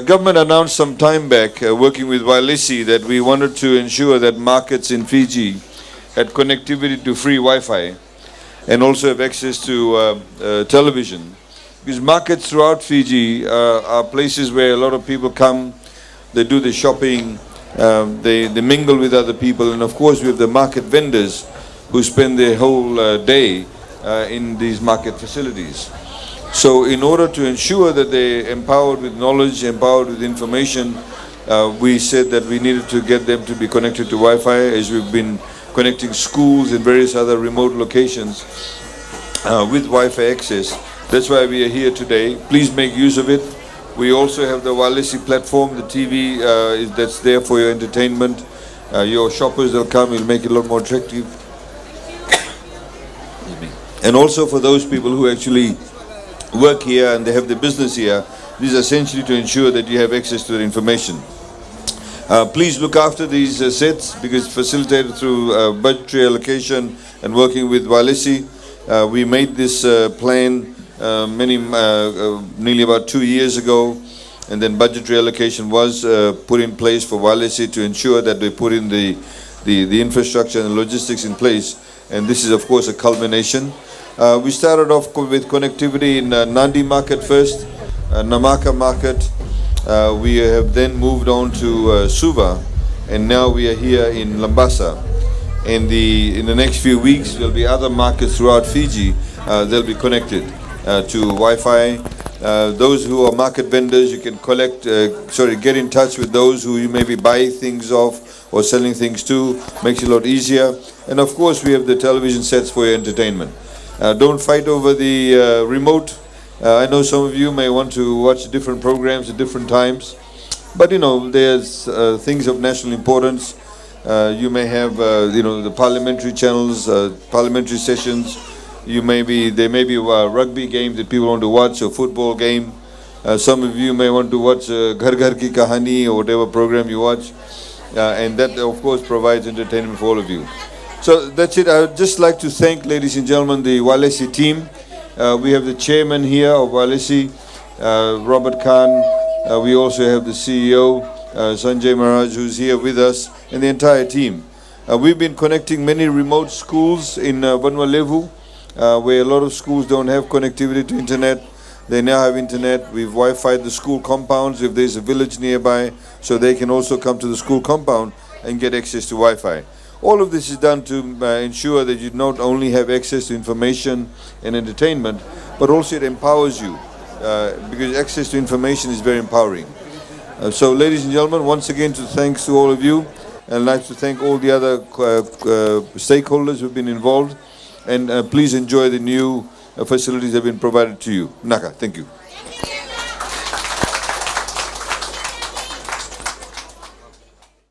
Government announced some time back, working with Walesi, that we wanted to ensure that markets in Fiji had connectivity to free Wi-Fi and also have access to television. Because markets throughout Fiji are places where a lot of people come, they do the shopping, they mingle with other people, and of course we have the market vendors who spend their whole day in these market facilities. So in order to ensure that they're empowered with knowledge, empowered with information, we said that we needed to get them to be connected to Wi-Fi, as we've been connecting schools and various other remote locations with Wi-Fi access. That's why we are here today. Please make use of it. We also have the Walesi platform, the TV that's there for your entertainment. Your shoppers will come, it'll make it a lot more attractive. And also for those people who actually work here and they have the business here, this is essentially to ensure that you have access to the information. Please look after these sets, because facilitated through budgetary allocation and working with Walesi. We made this plan nearly about 2 years ago, and then budgetary allocation was put in place for Walesi to ensure that they put in the infrastructure and logistics in place, and this is of course a culmination. We started off with connectivity in Nandi Market first, Namaka Market. We have then moved on to Suva, and now we are here in Labasa. In the next few weeks, there'll be other markets throughout Fiji. They'll be connected to Wi-Fi. Those who are market vendors, you can get in touch with those who you maybe buy things off or selling things to. Makes it a lot easier. And of course, we have the television sets for your entertainment. Don't fight over the remote. I know some of you may want to watch different programs at different times, but you know, there's things of national importance. You may have the parliamentary channels, parliamentary sessions. There may be rugby games that people want to watch, a football game. Some of you may want to watch Ghar Ghar Ki Kahani or whatever program you watch, and that of course provides entertainment for all of you. So that's it. I would just like to thank, ladies and gentlemen, the Walesi team. We have the chairman here of Walesi, Robert Khan. We also have the CEO, Sanjay Maharaj, who's here with us, and the entire team. We've been connecting many remote schools in Vanuatu, where a lot of schools don't have connectivity to internet. They now have internet. We've Wi-Fi'd the school compounds if there's a village nearby, so they can also come to the school compound and get access to Wi-Fi. All of this is done to ensure that you not only have access to information and entertainment, but also it empowers you, because access to information is very empowering. So ladies and gentlemen, once again thanks to all of you, and I'd like to thank all the other stakeholders who have been involved, and please enjoy the new facilities that have been provided to you. Naka, thank you.